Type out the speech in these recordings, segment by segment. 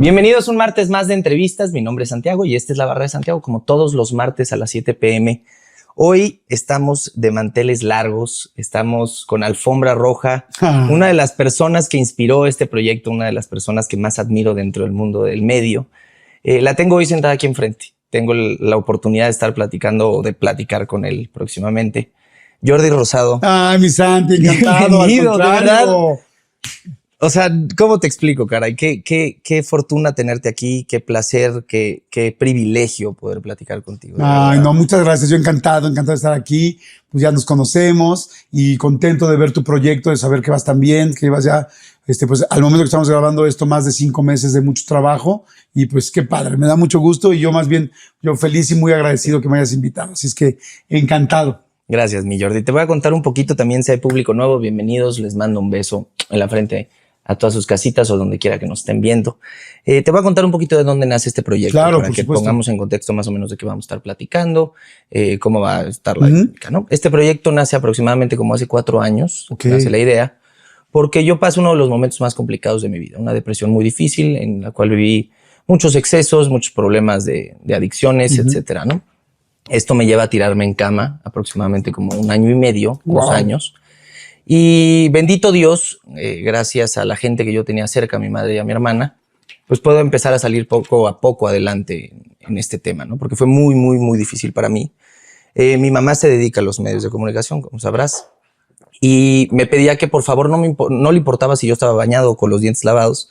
Bienvenidos un martes más de entrevistas. Mi nombre es Santiago y esta es La Barra de Santiago, como todos los martes a las 7 p.m. Hoy estamos de manteles largos, estamos con alfombra roja. Una de las personas que inspiró este proyecto, una de las personas que más admiro dentro del mundo del medio, la tengo hoy sentada aquí enfrente. Tengo la oportunidad de estar platicando o de platicar con él próximamente. Jordi Rosado. Ay, mi Santi, encantado. Bienvenido, de verdad. O sea, ¿cómo te explico, caray? Qué fortuna tenerte aquí, qué placer, qué privilegio poder platicar contigo. Ay, no, muchas gracias. Yo encantado de estar aquí. Pues ya nos conocemos y contento de ver tu proyecto, de saber que vas tan bien, que llevas ya, pues al momento que estamos grabando esto, más de 5 meses de mucho trabajo. Y pues qué padre, me da mucho gusto y yo más bien, yo feliz y muy agradecido que me hayas invitado. Así es que encantado. Gracias, mi Jordi. Te voy a contar un poquito también, si hay público nuevo, bienvenidos. Les mando un beso en la frente a todas sus casitas o donde quiera que nos estén viendo. Te voy a contar un poquito de dónde nace este proyecto, claro, para que supuesto. Pongamos en contexto más o menos de qué vamos a estar platicando, cómo va a estar la dinámica, ¿no? Este proyecto nace aproximadamente como hace 4 años, nace la idea, porque yo paso uno de los momentos más complicados de mi vida, una depresión muy difícil en la cual viví muchos excesos, muchos problemas de adicciones, etcétera, ¿no? Esto me lleva a tirarme en cama aproximadamente como 1 año y medio, 2 años. Y bendito Dios, gracias a la gente que yo tenía cerca, a mi madre y a mi hermana, pues puedo empezar a salir poco a poco adelante en este tema, ¿no? Porque fue muy, muy, muy difícil para mí. Mi mamá se dedica a los medios de comunicación, como sabrás, y me pedía que por favor no le importaba si yo estaba bañado o con los dientes lavados,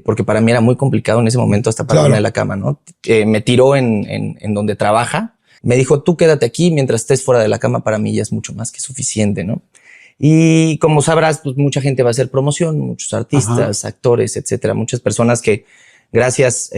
porque para mí era muy complicado en ese momento hasta pararme de la cama, ¿no? Me tiró en donde trabaja. Me dijo, tú quédate aquí mientras estés fuera de la cama, para mí ya es mucho más que suficiente, ¿no? Y como sabrás, pues mucha gente va a hacer promoción, muchos artistas, actores, etcétera, muchas personas que gracias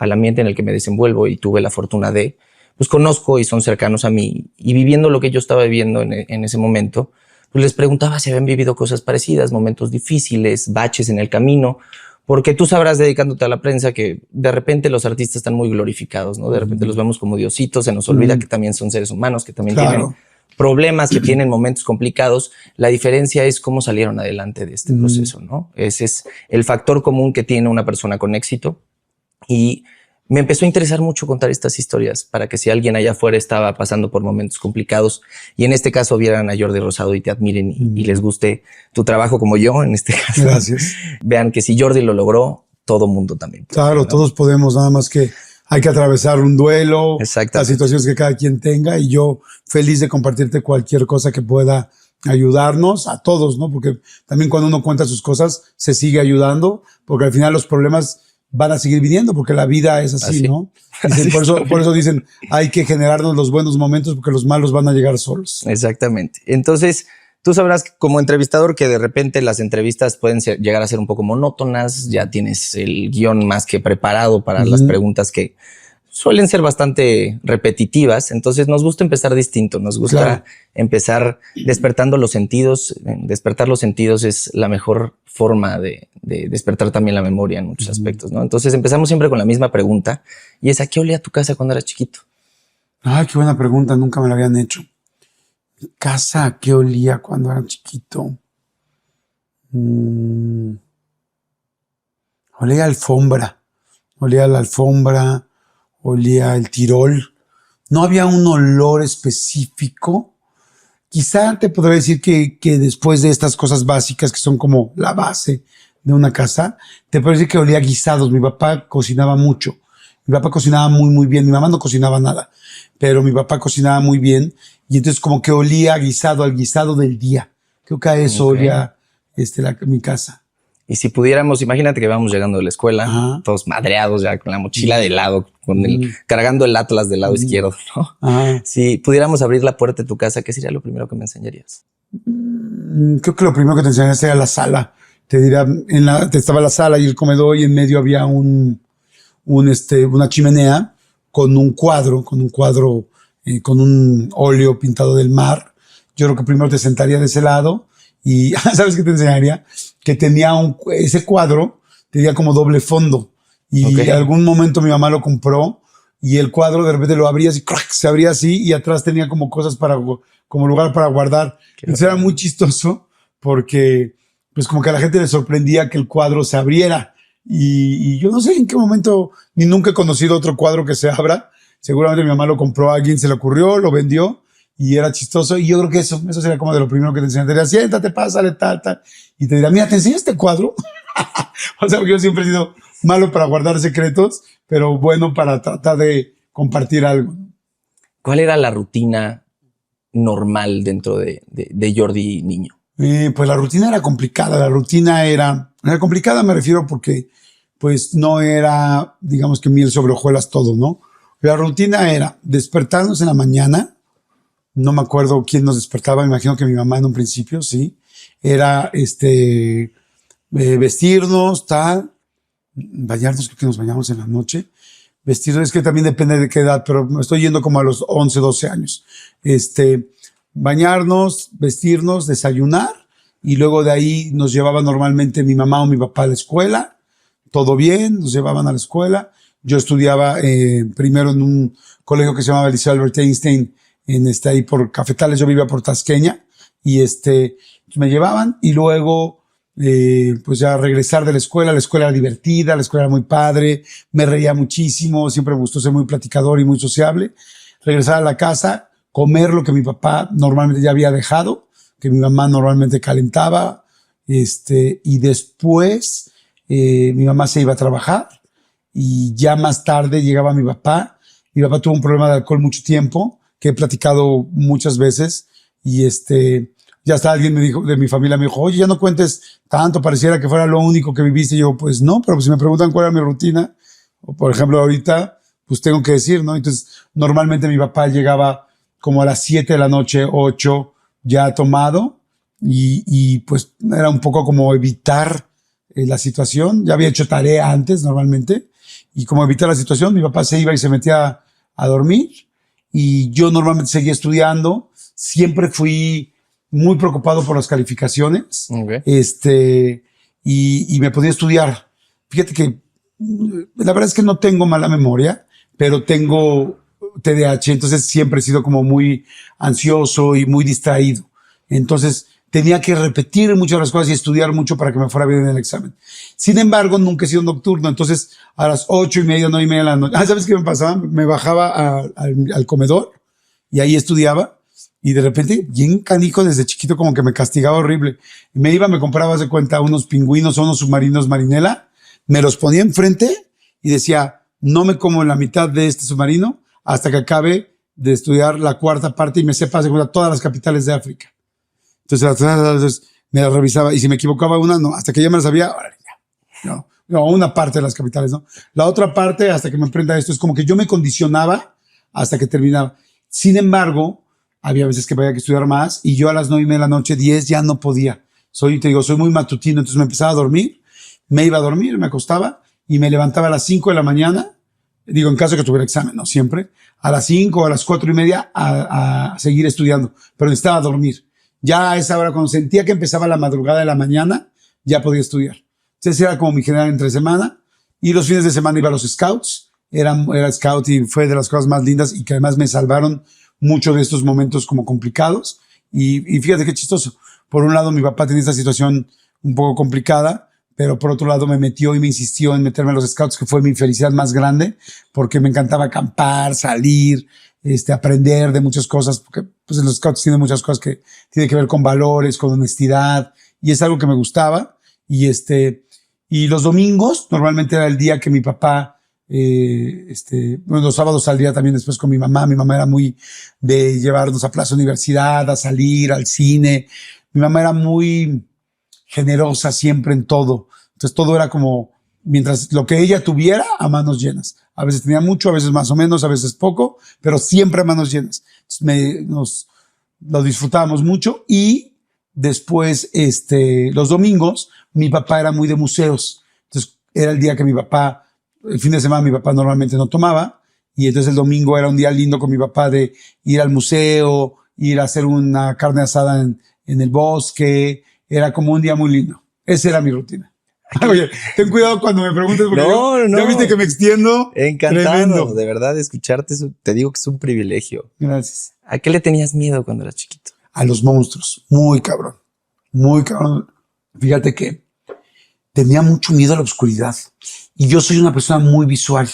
al ambiente en el que me desenvuelvo y tuve la fortuna de, pues conozco y son cercanos a mí, y viviendo lo que yo estaba viviendo en ese momento, pues les preguntaba si habían vivido cosas parecidas, momentos difíciles, baches en el camino, porque tú sabrás, dedicándote a la prensa, que de repente los artistas están muy glorificados, ¿no? De repente los vemos como diositos, se nos olvida que también son seres humanos, que también tienen problemas, que tienen momentos complicados. La diferencia es cómo salieron adelante de este proceso, ¿no? Ese es el factor común que tiene una persona con éxito. Y me empezó a interesar mucho contar estas historias para que si alguien allá afuera estaba pasando por momentos complicados y en este caso vieran a Jordi Rosado y te admiren y les guste tu trabajo como yo, en este caso. Gracias. Vean que si Jordi lo logró, todo mundo también puede, claro, ¿no? Todos podemos, nada más que hay que atravesar un duelo, las situaciones que cada quien tenga, y yo feliz de compartirte cualquier cosa que pueda ayudarnos a todos, ¿no? Porque también cuando uno cuenta sus cosas, se sigue ayudando, porque al final los problemas van a seguir viniendo, porque la vida es así, ¿no? Dicen, por eso dicen, hay que generarnos los buenos momentos, porque los malos van a llegar solos. Exactamente. Entonces, tú sabrás como entrevistador que de repente las entrevistas pueden llegar a ser un poco monótonas, ya tienes el guión más que preparado para las preguntas que suelen ser bastante repetitivas, entonces nos gusta empezar distinto, nos gusta empezar despertando los sentidos. Despertar los sentidos es la mejor forma de despertar también la memoria en muchos aspectos, ¿no? Entonces empezamos siempre con la misma pregunta, y es: ¿a qué olía tu casa cuando eras chiquito? Ay, qué buena pregunta, nunca me la habían hecho. ¿Mi casa a qué olía cuando era chiquito? Olía a alfombra. Olía a la alfombra, olía el tirol. No había un olor específico. Quizá te podría decir que después de estas cosas básicas que son como la base de una casa, te podría decir que olía a guisados. Mi papá cocinaba mucho. Mi papá cocinaba muy, muy bien. Mi mamá no cocinaba nada, pero mi papá cocinaba muy bien. Y entonces como que olía guisado, al guisado del día. Creo que a eso olía mi casa. Y si pudiéramos, imagínate que vamos llegando de la escuela, todos madreados ya con la mochila de lado, cargando el Atlas del lado izquierdo, ¿no? Si pudiéramos abrir la puerta de tu casa, ¿qué sería lo primero que me enseñarías? Creo que lo primero que te enseñaría sería la sala. Te diría, estaba la sala y el comedor, y en medio había una chimenea con un cuadro, con un óleo pintado del mar. Yo creo que primero te sentaría de ese lado y ¿sabes qué te enseñaría? Que tenía ese cuadro, tenía como doble fondo, y en algún momento mi mamá lo compró, y el cuadro de repente lo abrías y ¡crack! Se abría así, y atrás tenía como cosas como lugar para guardar. Entonces era muy chistoso porque pues como que a la gente le sorprendía que el cuadro se abriera, y yo no sé en qué momento, ni nunca he conocido otro cuadro que se abra. Seguramente mi mamá lo compró a alguien, se le ocurrió, lo vendió y era chistoso. Y yo creo que eso sería como de lo primero que te enseñaría. Siéntate, pásale, tal, tal. Y te dirá, mira, ¿te enseño este cuadro? O sea, porque yo siempre he sido malo para guardar secretos, pero bueno para tratar de compartir algo. ¿Cuál era la rutina normal dentro de Jordi niño? Pues la rutina era complicada. La rutina era complicada, me refiero porque pues no era, digamos que miel sobre hojuelas todo, ¿no? La rutina era despertarnos en la mañana. No me acuerdo quién nos despertaba, me imagino que mi mamá en un principio, sí. Era vestirnos, tal, bañarnos, creo que nos bañamos en la noche. Vestirnos, es que también depende de qué edad, pero me estoy yendo como a los 11, 12 años. Bañarnos, vestirnos, desayunar, y luego de ahí nos llevaba normalmente mi mamá o mi papá a la escuela. Todo bien, nos llevaban a la escuela. Yo estudiaba primero en un colegio que se llamaba Liceo Albert Einstein, ahí por Cafetales. Yo vivía por Tasqueña, y me llevaban, y luego pues ya regresar de la escuela era divertida, la escuela era muy padre, me reía muchísimo, siempre me gustó ser muy platicador y muy sociable. Regresar a la casa, comer lo que mi papá normalmente ya había dejado, que mi mamá normalmente calentaba, y después mi mamá se iba a trabajar, y ya más tarde llegaba mi papá. Mi papá tuvo un problema de alcohol mucho tiempo, que he platicado muchas veces, y ya hasta alguien me dijo, de mi familia me dijo, oye, ya no cuentes tanto, pareciera que fuera lo único que viviste. Y yo, pues no, pero si me preguntan cuál era mi rutina, o por ejemplo ahorita, pues tengo que decir, ¿no? Entonces, normalmente mi papá llegaba como a las 7 de la noche, 8, ya tomado, y pues era un poco como evitar la situación. Ya había hecho tarea antes normalmente, y como evitar la situación, mi papá se iba y se metía a dormir, y yo normalmente seguía estudiando. Siempre fui muy preocupado por las calificaciones. Okay. Y me podía estudiar. Fíjate que la verdad es que no tengo mala memoria, pero tengo TDAH, entonces siempre he sido como muy ansioso y muy distraído. Entonces tenía que repetir muchas de las cosas y estudiar mucho para que me fuera bien en el examen. Sin embargo, nunca he sido nocturno, entonces a las 8:30, 9:30 de la noche, ¿sabes qué me pasaba? Me bajaba al comedor y ahí estudiaba, y de repente, bien canijo, desde chiquito como que me castigaba horrible. Y me iba, me compraba, de cuenta, unos pingüinos o unos submarinos Marinela, me los ponía enfrente y decía, no me como la mitad de este submarino hasta que acabe de estudiar la cuarta parte y me sepa, de cuenta, todas las capitales de África. Entonces me la revisaba, y si me equivocaba una, no, hasta que ya me la sabía, órale, ya. No, una parte de las capitales, ¿no? La otra parte, hasta que me aprenda esto, es como que yo me condicionaba hasta que terminaba. Sin embargo, había veces que había que estudiar más, y yo a las 9:30 de la noche, 10, ya no podía. Soy muy matutino, entonces me empezaba a dormir, me iba a dormir, me acostaba, y me levantaba a las 5 de la mañana, digo, en caso de que tuviera examen, no siempre, a las 5 o a las 4:30 a seguir estudiando, pero necesitaba dormir. Ya a esa hora, cuando sentía que empezaba la madrugada de la mañana, ya podía estudiar. Entonces era como mi general entre semana, y los fines de semana iba a los scouts. Era scout, y fue de las cosas más lindas, y que además me salvaron mucho de estos momentos como complicados. Y fíjate qué chistoso. Por un lado, mi papá tenía esta situación un poco complicada, pero por otro lado me metió y me insistió en meterme a los scouts, que fue mi felicidad más grande, porque me encantaba acampar, salir, aprender de muchas cosas, porque pues en los scouts tienen muchas cosas que tienen que ver con valores, con honestidad, y es algo que me gustaba. Y los domingos normalmente era el día que mi papá, bueno, los sábados salía también después con mi mamá. Mi mamá era muy de llevarnos a Plaza Universidad, a salir, al cine. Mi mamá era muy generosa siempre en todo. Entonces todo era como, mientras lo que ella tuviera, a manos llenas. A veces tenía mucho, a veces más o menos, a veces poco, pero siempre a manos llenas. Entonces lo disfrutábamos mucho. Y después, los domingos, mi papá era muy de museos. Entonces era el día que mi papá, el fin de semana mi papá normalmente no tomaba, y entonces el domingo era un día lindo con mi papá de ir al museo, ir a hacer una carne asada en el bosque. Era como un día muy lindo. Esa era mi rutina. Oye, ten cuidado cuando me preguntes, porque no. Ya viste que me extiendo. Encantado, Tremendo. de verdad, de escucharte. Te digo que es un privilegio. Gracias. ¿A qué le tenías miedo cuando eras chiquito? A los monstruos. Muy cabrón. Muy cabrón. Fíjate que tenía mucho miedo a la oscuridad. Y yo soy una persona muy visual.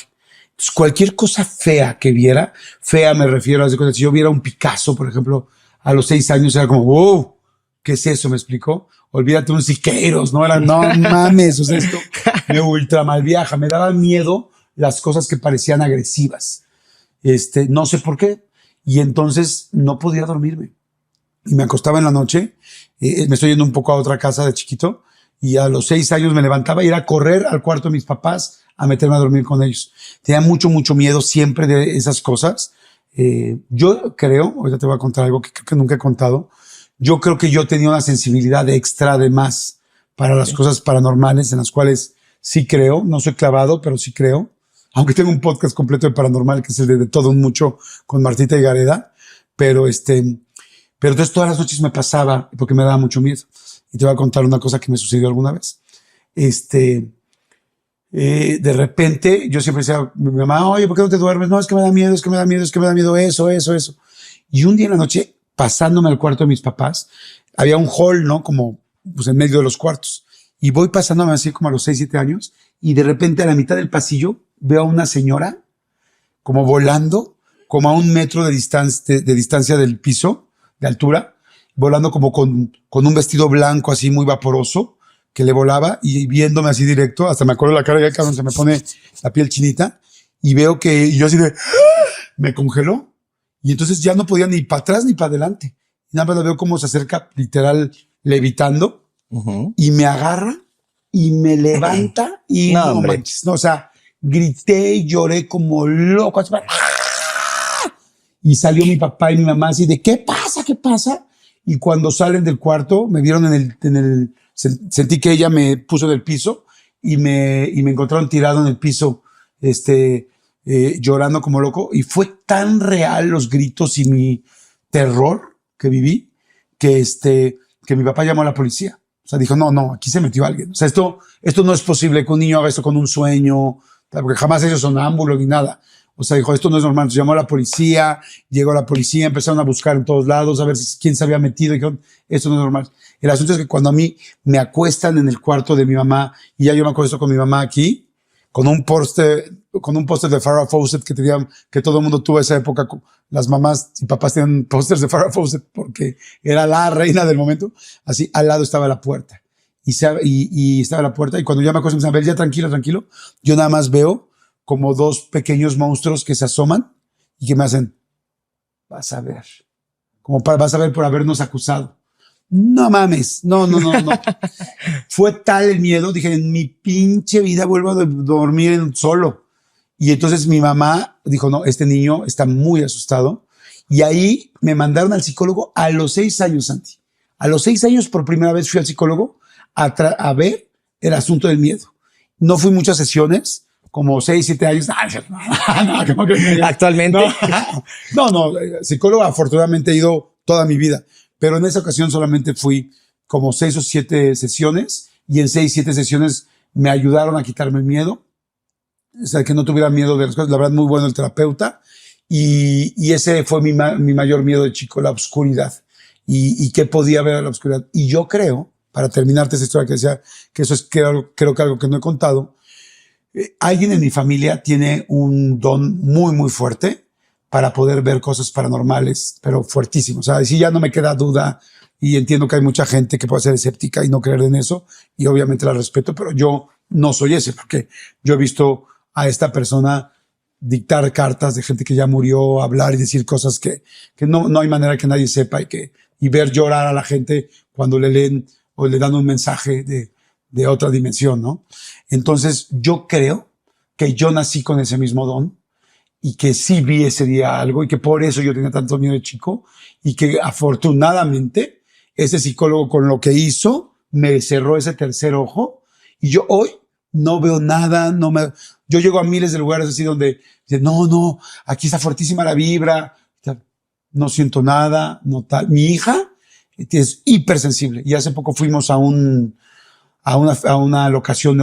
Entonces, cualquier cosa fea que viera, fea me refiero a las cosas. Si yo viera un Picasso, por ejemplo, a los 6 años era como, wow, ¿qué es eso? ¿Me explicó? Olvídate un Siqueiros, no era, no mames, o sea, esto me ultra mal viaja. Me daba miedo las cosas que parecían agresivas. No sé por qué. Y entonces no podía dormirme. Y me acostaba en la noche. Me estoy yendo un poco a otra casa de chiquito. Y a los 6 años me levantaba y ir a correr al cuarto de mis papás a meterme a dormir con ellos. Tenía mucho, mucho miedo siempre de esas cosas. Yo creo, ahorita te voy a contar algo que creo que nunca he contado. Yo creo que yo tenía una sensibilidad extra de más para las cosas paranormales en las cuales sí creo. No soy clavado, pero sí creo. Aunque tengo un podcast completo de paranormal que es el de Todo un Mucho con Martita y Gareda. Pero entonces todas las noches me pasaba porque me daba mucho miedo. Y te voy a contar una cosa que me sucedió alguna vez. De repente, yo siempre decía a mi mamá, oye, ¿por qué no te duermes? No, es que me da miedo, es que me da miedo, es que me da miedo eso. Y un día en la noche, pasándome al cuarto de mis papás, había un hall, ¿no? Como, pues en medio de los cuartos. Y voy pasándome así como a los 6, 7 años, y de repente a la mitad del pasillo veo a una señora como volando, como a 1 metro de distancia del piso, de altura, volando como con un vestido blanco así muy vaporoso, que le volaba y viéndome así directo, hasta me acuerdo la cara, ya cabrón, se me pone la piel chinita, y veo que y yo así de, me congeló, y entonces ya no podía ni para atrás ni para adelante. Y nada más la veo como se acerca, literal, levitando, y me agarra, y me levanta, y no manches, no, o sea, grité y lloré como loco, así, y salió mi papá y mi mamá así de, ¿qué pasa? ¿Qué pasa? Y cuando salen del cuarto, me vieron sentí que ella me puso en el piso y me encontraron tirado en el piso, llorando como loco. Y fue tan real los gritos y mi terror que viví que mi papá llamó a la policía. O sea, dijo, no, aquí se metió alguien. O sea, esto no es posible que un niño haga esto con un sueño, porque jamás ellos son sonámbulos ni nada. O sea, dijo, esto no es normal. Entonces llamó a la policía, llegó la policía, empezaron a buscar en todos lados, a ver quién se había metido. Y dijeron, esto no es normal. El asunto es que cuando a mí me acuestan en el cuarto de mi mamá, y ya yo me acuesto con mi mamá aquí, con un póster de Farrah Fawcett que todo el mundo tuvo esa época. Las mamás y papás tenían pósters de Farrah Fawcett porque era la reina del momento. Así, al lado estaba la puerta. Y estaba la puerta, y cuando ya me acuesto, me dicen, a ver, ya tranquilo. Yo nada más veo como 2 pequeños monstruos que se asoman y que me hacen, vas a ver, vas a ver por habernos acusado. No mames, no. Fue tal el miedo, dije, en mi pinche vida vuelvo a dormir solo. Y entonces mi mamá dijo, no, este niño está muy asustado. Y ahí me mandaron al psicólogo a los 6 años, Santi. A los 6 años por primera vez fui al psicólogo a ver el asunto del miedo. No fui muchas sesiones, como 6, 7 años. Actualmente. No, psicólogo afortunadamente he ido toda mi vida, pero en esa ocasión solamente fui como 6 o 7 sesiones, y en 6, 7 sesiones me ayudaron a quitarme el miedo, o sea, que no tuviera miedo de las cosas. La verdad, muy bueno el terapeuta, y ese fue mi mayor miedo de chico, la oscuridad, y qué podía ver a la oscuridad. Y yo creo, para terminarte esa historia que decía, que eso es creo que algo que no he contado, alguien en mi familia tiene un don muy, muy fuerte para poder ver cosas paranormales, pero fuertísimo. O sea, sí, ya no me queda duda, y entiendo que hay mucha gente que puede ser escéptica y no creer en eso, y obviamente la respeto, pero yo no soy ese, porque yo he visto a esta persona dictar cartas de gente que ya murió, hablar y decir cosas que no hay manera que nadie sepa, y ver llorar a la gente cuando le leen o le dan un mensaje de otra dimensión, ¿no? Entonces, yo creo que yo nací con ese mismo don, y que sí vi ese día algo, y que por eso yo tenía tanto miedo de chico, y que afortunadamente ese psicólogo, con lo que hizo, me cerró ese tercer ojo, y yo hoy no veo nada, yo llego a miles de lugares así donde dicen, no, aquí está fuertísima la vibra, no siento nada, no tal. Mi hija es hipersensible, y hace poco fuimos a una locación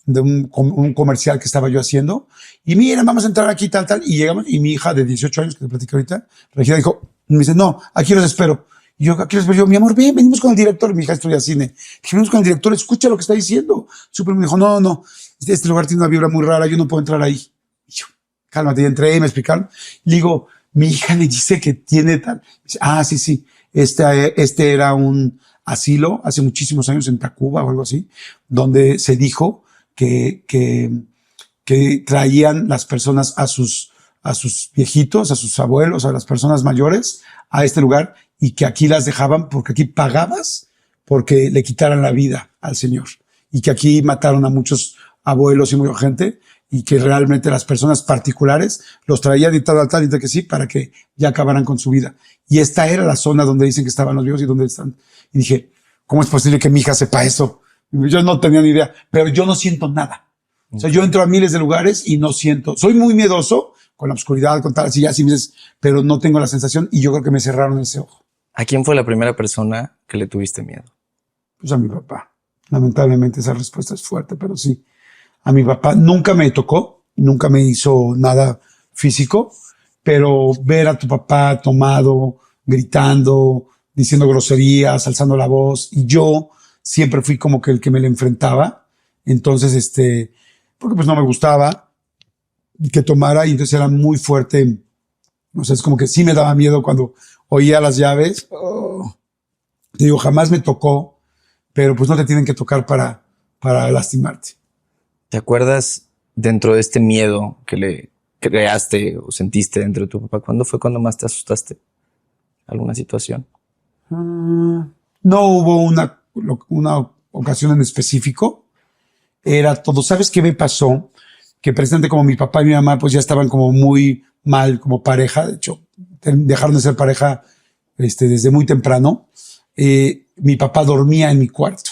de un comercial que estaba yo haciendo, y mira, vamos a entrar aquí, tal, y llegamos, y mi hija de 18 años, que te platico ahorita, Regina, me dice, no, aquí los espero. Y yo, ¿a qué les veo? Yo, mi amor, ven, venimos con el director. Mi hija estudia cine. Dije, venimos con el director, escucha lo que está diciendo. Súper me dijo, no, este lugar tiene una vibra muy rara, yo no puedo entrar ahí. Y yo, cálmate, y entré y me explicaron. Le digo, mi hija le dice que tiene tal. Dice, sí. Este era un asilo hace muchísimos años en Tacuba o algo así, donde se dijo que traían las personas a sus viejitos, a sus abuelos, a las personas mayores a este lugar y que aquí las dejaban porque aquí pagabas porque le quitaran la vida al señor y que aquí mataron a muchos abuelos y mucha gente y que realmente las personas particulares los traían y tal, que sí, para que ya acabaran con su vida. Y esta era la zona donde dicen que estaban los vivos y donde están. Y dije, ¿cómo es posible que mi hija sepa eso? Yo no tenía ni idea, pero yo no siento nada. O sea, yo entro a miles de lugares y no siento. Soy muy miedoso con la oscuridad, con tal, así ya, pero no tengo la sensación y yo creo que me cerraron ese ojo. ¿A quién fue la primera persona que le tuviste miedo? Pues a mi papá. Lamentablemente esa respuesta es fuerte, pero sí. A mi papá nunca me tocó, nunca me hizo nada físico, pero ver a tu papá tomado, gritando, diciendo groserías, alzando la voz, y yo siempre fui como que el que me le enfrentaba. Entonces, porque pues no me gustaba que tomara y entonces era muy fuerte. O sea, es como que sí me daba miedo cuando oía las llaves. Oh. Te digo, jamás me tocó, pero pues no te tienen que tocar para lastimarte. ¿Te acuerdas dentro de este miedo que le creaste o sentiste dentro de tu papá? ¿Cuándo fue cuando más te asustaste? ¿Alguna situación? No hubo una ocasión en específico. Era todo. ¿Sabes qué me pasó? Que precisamente como mi papá y mi mamá pues ya estaban como muy mal como pareja. De hecho, dejaron de ser pareja desde muy temprano. Mi papá dormía en mi cuarto.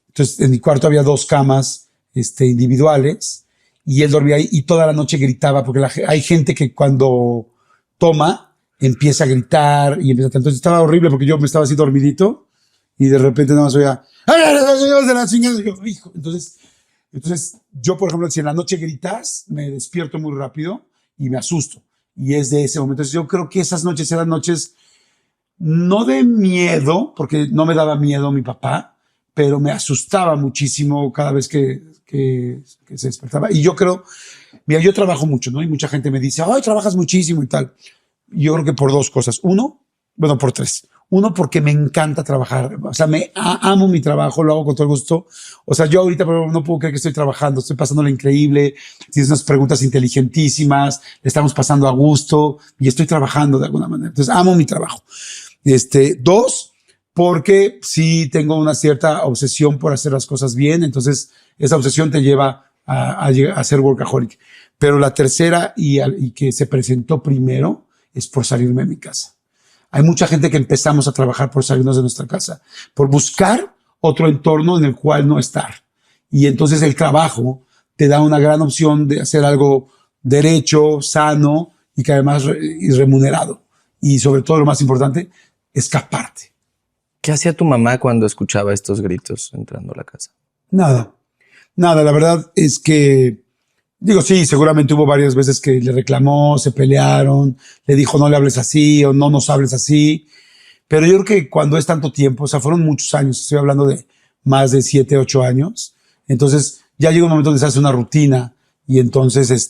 Entonces, en mi cuarto había 2 camas individuales y él dormía ahí y toda la noche gritaba porque hay gente que cuando toma empieza a gritar y empieza. Entonces estaba horrible porque yo me estaba así dormidito y de repente nada más oía de la chingada. Hijo. Entonces yo, por ejemplo, si en la noche gritas, me despierto muy rápido y me asusto. Y es de ese momento. Entonces yo creo que esas noches eran noches no de miedo, porque no me daba miedo mi papá, pero me asustaba muchísimo cada vez que se despertaba. Y yo creo, mira, yo trabajo mucho, ¿no? Y mucha gente me dice, ay, trabajas muchísimo y tal. Yo creo que por 2 cosas. Por 3. Uno, porque me encanta trabajar. O sea, amo mi trabajo, lo hago con todo el gusto. O sea, yo ahorita pero no puedo creer que estoy trabajando, estoy pasándolo increíble. Tienes unas preguntas inteligentísimas, le estamos pasando a gusto y estoy trabajando de alguna manera. Entonces, amo mi trabajo. 2, porque sí tengo una cierta obsesión por hacer las cosas bien. Entonces, esa obsesión te lleva a ser workaholic. Pero la tercera y que se presentó primero es por salirme de mi casa. Hay mucha gente que empezamos a trabajar por salirnos de nuestra casa, por buscar otro entorno en el cual no estar. Y entonces el trabajo te da una gran opción de hacer algo derecho, sano y que además es remunerado. Y sobre todo lo más importante, escaparte. ¿Qué hacía tu mamá cuando escuchaba estos gritos entrando a la casa? Nada. La verdad es que, digo, sí, seguramente hubo varias veces que le reclamó, se pelearon, le dijo no le hables así o no nos hables así. Pero yo creo que cuando es tanto tiempo, o sea, fueron muchos años, estoy hablando de más de 7, 8 años. Entonces ya llega un momento donde se hace una rutina y entonces,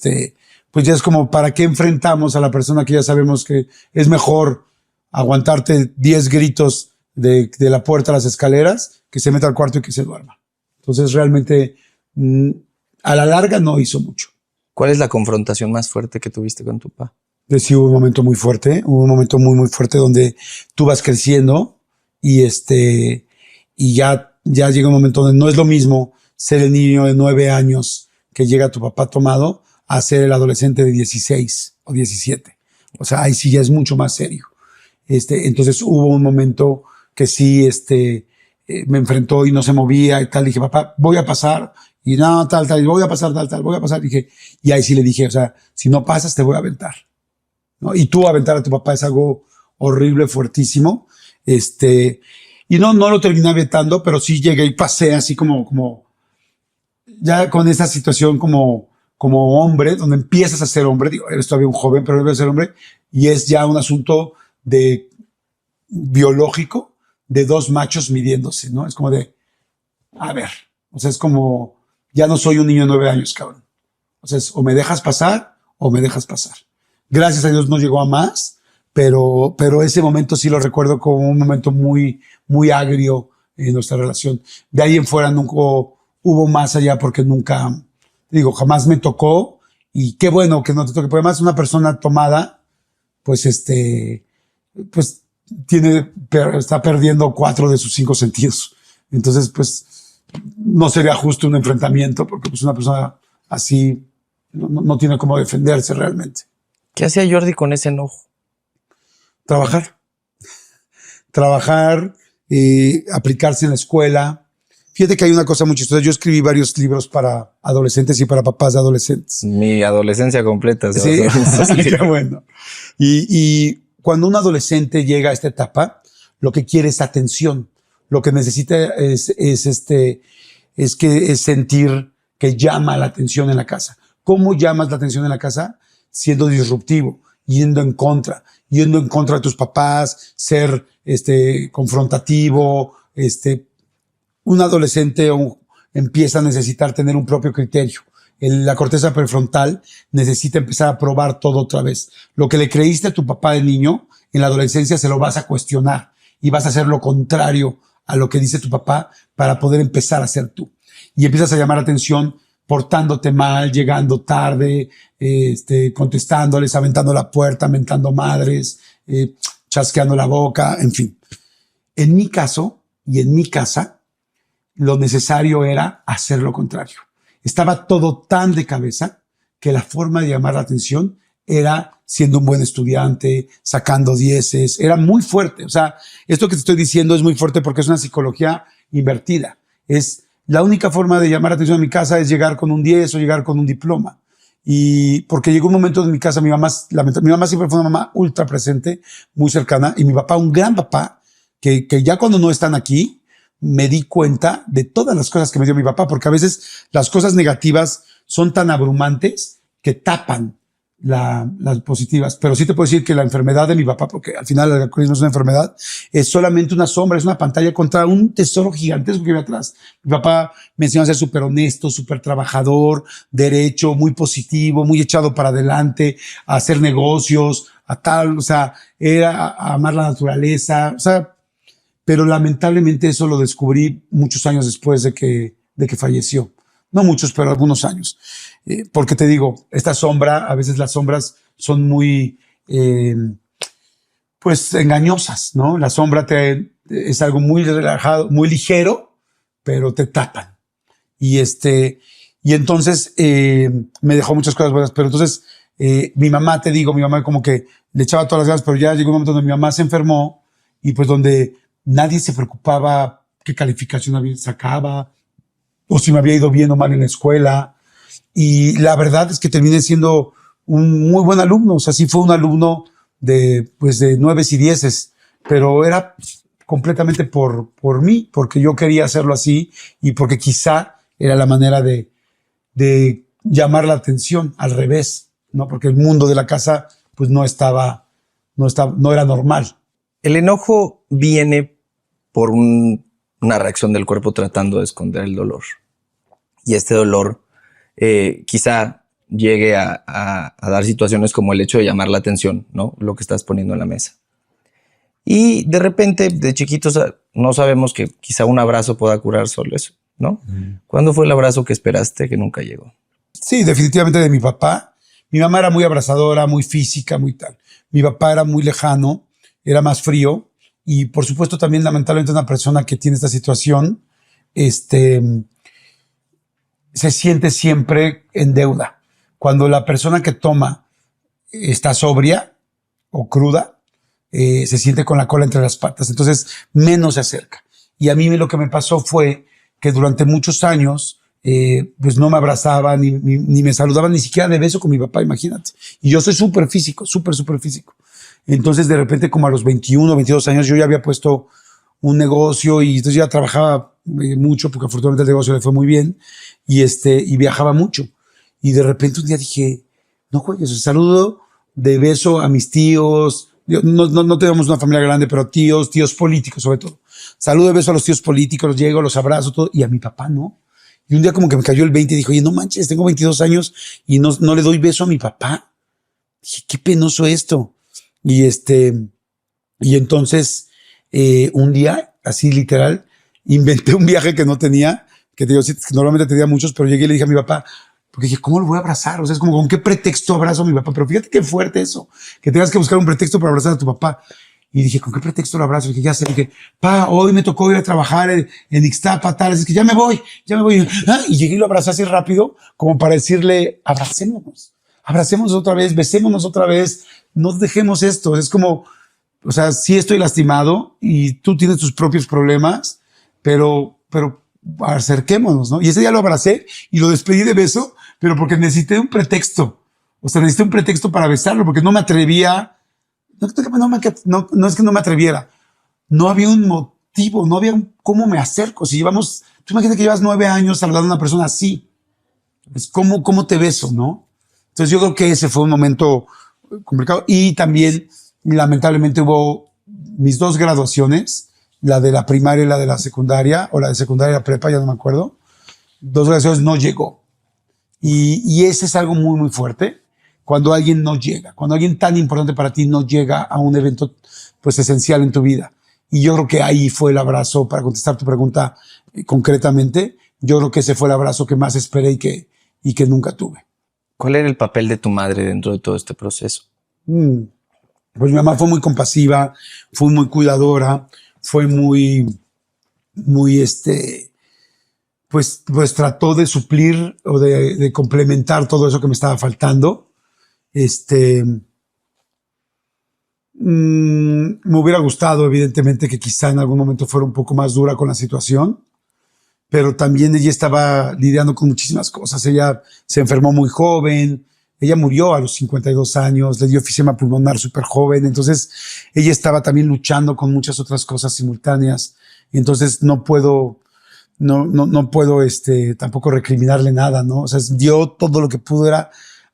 pues ya es como, ¿para qué enfrentamos a la persona que ya sabemos que es mejor aguantarte 10 gritos de la puerta a las escaleras que se meta al cuarto y que se duerma? Entonces realmente a la larga no hizo mucho. ¿Cuál es la confrontación más fuerte que tuviste con tu papá? Sí, hubo un momento muy fuerte, muy fuerte donde tú vas creciendo y y ya llega un momento donde no es lo mismo ser el niño de 9 años que llega tu papá tomado a ser el adolescente de 16 o 17. O sea, ahí sí ya es mucho más serio. Entonces hubo un momento que sí, me enfrentó y no se movía y tal. Dije, papá, voy a pasar. Y no, tal, voy a pasar, voy a pasar. Dije, y ahí sí le dije, o sea, si no pasas, te voy a aventar. ¿No? Y tú aventar a tu papá es algo horrible, fuertísimo. Y no lo terminé aventando, pero sí llegué y pasé así como, ya con esa situación como hombre, donde empiezas a ser hombre. Digo, eres todavía un joven, pero debes ser hombre. Y es ya un asunto de biológico de dos machos midiéndose, ¿no? Es como de, a ver, o sea, es como, ya no soy un niño de 9 años, cabrón. O sea, es, o me dejas pasar o me dejas pasar. Gracias a Dios no llegó a más, pero ese momento sí lo recuerdo como un momento muy, muy agrio en nuestra relación. De ahí en fuera nunca hubo más allá porque nunca, digo, jamás me tocó y qué bueno que no te toque. Porque además una persona tomada, pues pues está perdiendo 4 de sus 5 sentidos. Entonces, pues no sería justo un enfrentamiento porque pues una persona así no tiene cómo defenderse realmente. ¿Qué hacía Jordi con ese enojo? Trabajar, aplicarse en la escuela. Fíjate que hay una cosa muy chistosa. Yo escribí varios libros para adolescentes y para papás de adolescentes. Mi adolescencia completa. Sí, qué bueno. Y cuando un adolescente llega a esta etapa, lo que quiere es atención. Lo que necesita es sentir que llama la atención en la casa. ¿Cómo llamas la atención en la casa? Siendo disruptivo, yendo en contra de tus papás, ser confrontativo. Un adolescente empieza a necesitar tener un propio criterio. La corteza prefrontal necesita empezar a probar todo otra vez. Lo que le creíste a tu papá de niño, en la adolescencia se lo vas a cuestionar y vas a hacer lo contrario a lo que dice tu papá para poder empezar a ser tú. Y empiezas a llamar atención portándote mal, llegando tarde, contestándoles, aventando la puerta, mentando madres, chasqueando la boca, en fin. En mi caso y en mi casa, lo necesario era hacer lo contrario. Estaba todo tan de cabeza que la forma de llamar la atención era siendo un buen estudiante, sacando 10, era muy fuerte. O sea, esto que te estoy diciendo es muy fuerte porque es una psicología invertida. Es la única forma de llamar la atención en mi casa es llegar con un 10 o llegar con un diploma. Y porque llegó un momento en mi casa, mi mamá siempre fue una mamá ultra presente, muy cercana, y mi papá, un gran papá, que ya cuando no están aquí, me di cuenta de todas las cosas que me dio mi papá, porque a veces las cosas negativas son tan abrumantes que tapan las positivas. Pero sí te puedo decir que la enfermedad de mi papá, porque al final el alcoholismo es una enfermedad, es solamente una sombra, es una pantalla contra un tesoro gigantesco que hay atrás. Mi papá me enseñó a ser súper honesto, súper trabajador, derecho, muy positivo, muy echado para adelante, a hacer negocios, o sea, era a amar la naturaleza, o sea, pero lamentablemente eso lo descubrí muchos años después de que falleció. No muchos, pero algunos años. Porque te digo, esta sombra, a veces las sombras son muy, pues, engañosas, ¿no? La sombra es algo muy relajado, muy ligero, pero te tapan. Y entonces me dejó muchas cosas buenas. Pero entonces, mi mamá como que le echaba todas las ganas, pero ya llegó un momento donde mi mamá se enfermó y pues donde nadie se preocupaba qué calificación sacaba o si me había ido bien o mal en la escuela. Y la verdad es que terminé siendo un muy buen alumno. O sea, sí fue un alumno de 9 y 10, pero era completamente por mí, porque yo quería hacerlo así y porque quizá era la manera de llamar la atención al revés, ¿no? Porque el mundo de la casa pues no era normal. El enojo viene por una reacción del cuerpo tratando de esconder el dolor. Y este dolor quizá llegue a dar situaciones como el hecho de llamar la atención, ¿no? Lo que estás poniendo en la mesa. Y de repente, de chiquitos, no sabemos que quizá un abrazo pueda curar solo eso, ¿no? ¿Cuándo fue el abrazo que esperaste que nunca llegó? Sí, definitivamente de mi papá. Mi mamá era muy abrazadora, muy física, muy tal. Mi papá era muy lejano, era más frío. Y por supuesto también lamentablemente una persona que tiene esta situación, se siente siempre en deuda. Cuando la persona que toma está sobria o cruda, se siente con la cola entre las patas, entonces menos se acerca. Y a mí lo que me pasó fue que durante muchos años pues no me abrazaba ni me saludaba ni siquiera de beso con mi papá, imagínate. Y yo soy súper físico, súper físico. Entonces de repente como a los 21, 22 años yo ya había puesto un negocio y entonces ya trabajaba mucho porque afortunadamente el negocio le fue muy bien y viajaba mucho. Y de repente un día dije, no juegues, saludo de beso a mis tíos, no tenemos una familia grande, pero tíos políticos sobre todo. Saludo y beso a los tíos políticos, los llego, los abrazo, todo, y a mi papá no. Y un día como que me cayó el 20 y dijo, oye, no manches, tengo 22 años y no le doy beso a mi papá. Dije, qué penoso esto. Y entonces, un día, así literal, inventé un viaje que no tenía, que te digo, sí, normalmente tenía muchos, pero llegué y le dije a mi papá, porque dije, ¿cómo lo voy a abrazar? O sea, es como, ¿con qué pretexto abrazo a mi papá? Pero fíjate qué fuerte eso, que tengas que buscar un pretexto para abrazar a tu papá. Y dije, ¿con qué pretexto lo abrazo? Y dije, ya sé, dije, hoy me tocó ir a trabajar en Ixtapa, tal, es que ya me voy. Y llegué y lo abracé así rápido, como para decirle, abracémonos otra vez, besémonos otra vez, no dejemos esto. Es como, o sea, sí estoy lastimado y tú tienes tus propios problemas, pero acerquémonos, ¿no? Y ese día lo abracé y lo despedí de beso, pero porque necesité un pretexto. O sea, necesité un pretexto para besarlo, porque no me atrevía. No es que no me atreviera. No había un motivo, no había cómo me acerco. Si llevamos, tú imagínate que llevas 9 años saludando a una persona así. Es cómo te beso, ¿no? Entonces yo creo que ese fue un momento complicado. Y también, lamentablemente, hubo mis 2 graduaciones, la de la primaria y la de la secundaria, o la de secundaria y la prepa, ya no me acuerdo. 2 graduaciones no llegó. Y ese es algo muy, muy fuerte. Cuando alguien no llega, cuando alguien tan importante para ti no llega a un evento pues esencial en tu vida. Y yo creo que ahí fue el abrazo, para contestar tu pregunta concretamente, yo creo que ese fue el abrazo que más esperé y que nunca tuve. ¿Cuál era el papel de tu madre dentro de todo este proceso? Pues mi mamá fue muy compasiva, fue muy cuidadora, fue muy pues trató de suplir o de complementar todo eso que me estaba faltando. Me hubiera gustado, evidentemente, que quizá en algún momento fuera un poco más dura con la situación, pero también ella estaba lidiando con muchísimas cosas. Ella se enfermó muy joven, ella murió a los 52 años, le dio enfisema pulmonar súper joven, entonces ella estaba también luchando con muchas otras cosas simultáneas, y entonces no puedo tampoco recriminarle nada, ¿no? O sea, dio todo lo que pudo, era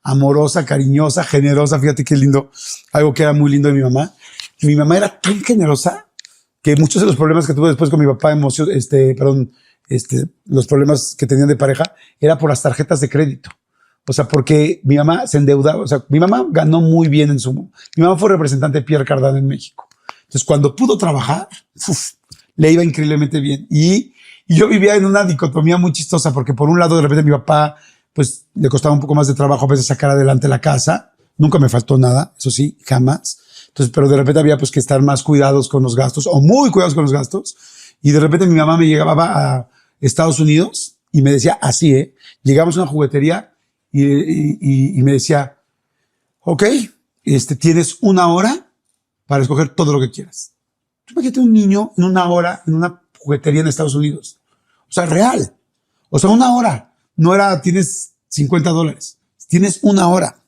amorosa, cariñosa, generosa. Fíjate qué lindo, algo que era muy lindo de mi mamá. Mi mamá era tan generosa que muchos de los problemas que tuve después con mi papá, los problemas que tenían de pareja, era por las tarjetas de crédito. O sea, porque mi mamá se endeudaba. O sea, mi mamá ganó muy bien mi mamá fue representante de Pierre Cardin en México. Entonces, cuando pudo trabajar, le iba increíblemente bien. Y yo vivía en una dicotomía muy chistosa, porque por un lado, de repente, mi papá pues le costaba un poco más de trabajo a veces sacar adelante la casa. Nunca me faltó nada, eso sí, jamás. Entonces, pero de repente había pues que estar más cuidados con los gastos, o muy cuidados con los gastos. Y de repente mi mamá me llegaba a Estados Unidos y me decía así, llegamos a una juguetería y me decía, ok, tienes 1 hora para escoger todo lo que quieras. Tú imagínate un niño en 1 hora en una juguetería en Estados Unidos. O sea, real. O sea, 1 hora. No era, tienes $50, tienes 1 hora.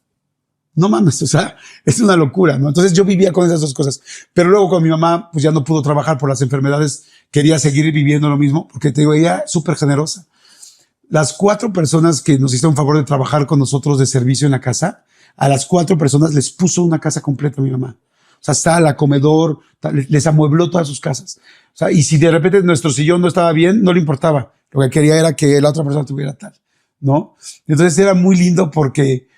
No mames, o sea, es una locura, ¿no? Entonces yo vivía con esas 2 cosas. Pero luego con mi mamá, pues ya no pudo trabajar por las enfermedades, quería seguir viviendo lo mismo, porque te digo, ella súper generosa. Las 4 personas que nos hicieron favor de trabajar con nosotros de servicio en la casa, a las 4 personas les puso una casa completa a mi mamá. O sea, sala, comedor, les amuebló todas sus casas. O sea, y si de repente nuestro sillón no estaba bien, no le importaba. Lo que quería era que la otra persona tuviera tal, ¿no? Entonces era muy lindo porque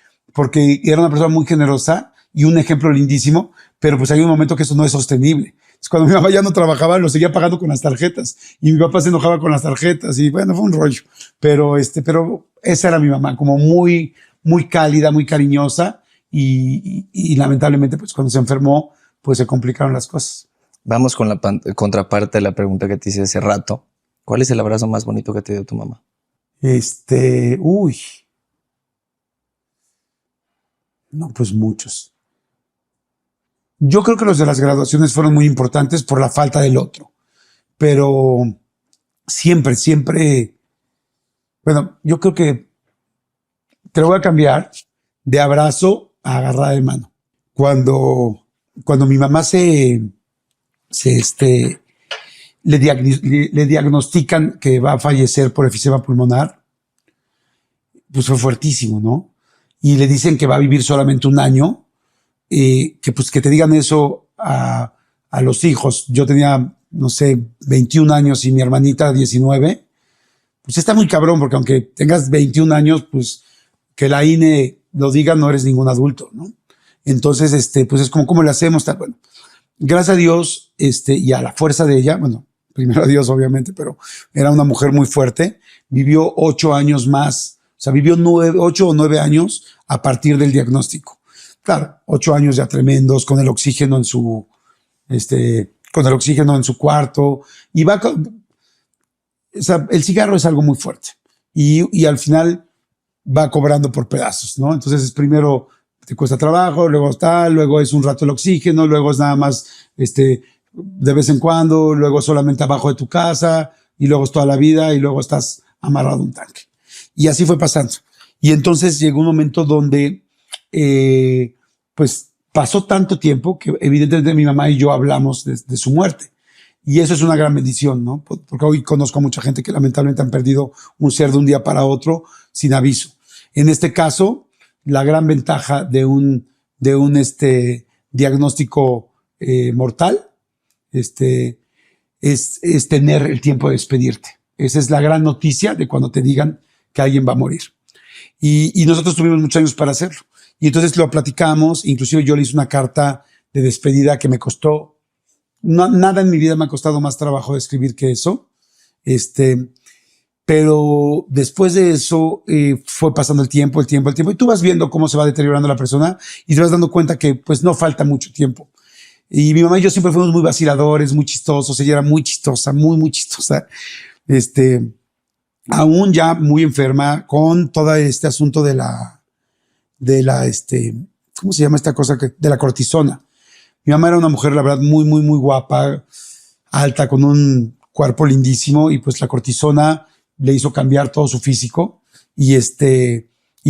era una persona muy generosa y un ejemplo lindísimo, pero pues hay un momento que eso no es sostenible. Es cuando mi mamá ya no trabajaba, lo seguía pagando con las tarjetas y mi papá se enojaba con las tarjetas y bueno, fue un rollo. Pero esa era mi mamá, como muy, muy cálida, muy cariñosa y lamentablemente pues cuando se enfermó pues se complicaron las cosas. Vamos con la contraparte de la pregunta que te hice hace rato. ¿Cuál es el abrazo más bonito que te dio tu mamá? No, pues muchos. Yo creo que los de las graduaciones fueron muy importantes por la falta del otro. Pero siempre, bueno, yo creo que te lo voy a cambiar de abrazo a agarrada de mano. Cuando mi mamá le diagnostican que va a fallecer por enfisema pulmonar, pues fue fuertísimo, ¿no? Y le dicen que va a vivir solamente 1 año que te digan eso a los hijos. Yo tenía, no sé, 21 años y mi hermanita 19. Pues está muy cabrón, porque aunque tengas 21 años, pues que la INE lo diga, no eres ningún adulto, ¿no? Entonces, pues es como, ¿cómo le hacemos? Tal, bueno, gracias a Dios, y a la fuerza de ella, bueno, primero a Dios, obviamente, pero era una mujer muy fuerte, vivió 8 años más, o sea, vivió 8 o 9 años a partir del diagnóstico. Claro, 8 años ya tremendos, con el oxígeno en su, con el oxígeno en su cuarto, y va, o sea, el cigarro es algo muy fuerte, y al final va cobrando por pedazos, ¿no? Entonces es primero te cuesta trabajo, luego está, luego es un rato el oxígeno, luego es nada más de vez en cuando, luego solamente abajo de tu casa, y luego es toda la vida, y luego estás amarrado a un tanque. Y así fue pasando. Y entonces llegó un momento donde, pues pasó tanto tiempo que evidentemente mi mamá y yo hablamos de su muerte. Y eso es una gran bendición, ¿no? Porque hoy conozco a mucha gente que lamentablemente han perdido un ser de un día para otro sin aviso. En este caso, la gran ventaja de un diagnóstico mortal es tener el tiempo de despedirte. Esa es la gran noticia de cuando te digan que alguien va a morir. Y nosotros tuvimos muchos años para hacerlo. Y entonces lo platicamos, inclusive yo le hice una carta de despedida que me costó, nada en mi vida me ha costado más trabajo de escribir que eso. Pero después de eso fue pasando el tiempo, y tú vas viendo cómo se va deteriorando la persona y te vas dando cuenta que pues no falta mucho tiempo. Y mi mamá y yo siempre fuimos muy vaciladores, muy chistosos, ella era muy chistosa, muy chistosa. Aún ya muy enferma con todo este asunto de la ¿cómo se llama esta cosa? De la cortisona. Mi mamá era una mujer, la verdad, muy guapa, alta, con un cuerpo lindísimo, y pues la cortisona le hizo cambiar todo su físico, y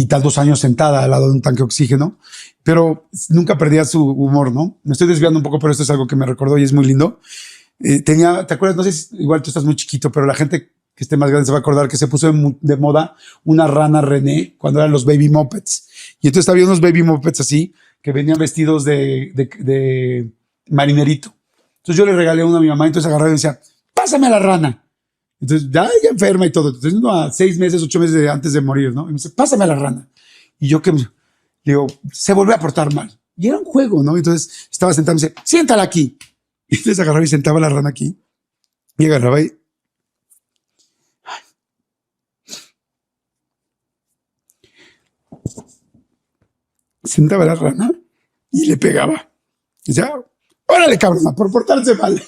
tal 2 años sentada al lado de un tanque de oxígeno, pero nunca perdía su humor, ¿no? Me estoy desviando un poco, pero esto es algo que me recordó y es muy lindo. ¿te acuerdas? No sé si igual tú estás muy chiquito, pero la gente que esté más grande se va a acordar que se puso de moda una rana René cuando eran los baby mopeds. Y entonces había unos baby mopeds así que venían vestidos de marinerito. Entonces yo le regalé uno a mi mamá, entonces agarraba y decía, pásame a la rana. Entonces ya ella enferma y todo. Entonces uno a 6 meses, 8 meses antes de morir, ¿no? Y me dice, pásame a la rana. Y yo que le digo, se volvió a portar mal. Y era un juego, ¿no? Entonces estaba sentado y me dice, siéntala aquí. Y entonces agarraba y sentaba la rana aquí. Y agarraba y... sentaba la rana y le pegaba. Y decía, órale, cabrón, por portarse mal.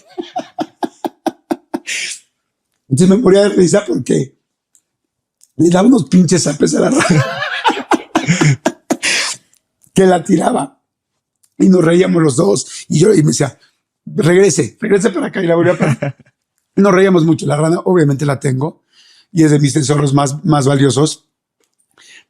Entonces me moría de risa porque le daba unos pinches zapes a la rana que la tiraba. Y nos reíamos los dos. Y yo y me decía, regrese para acá. Y la volvía para acá. Nos reíamos mucho. La rana obviamente la tengo y es de mis tesoros más valiosos.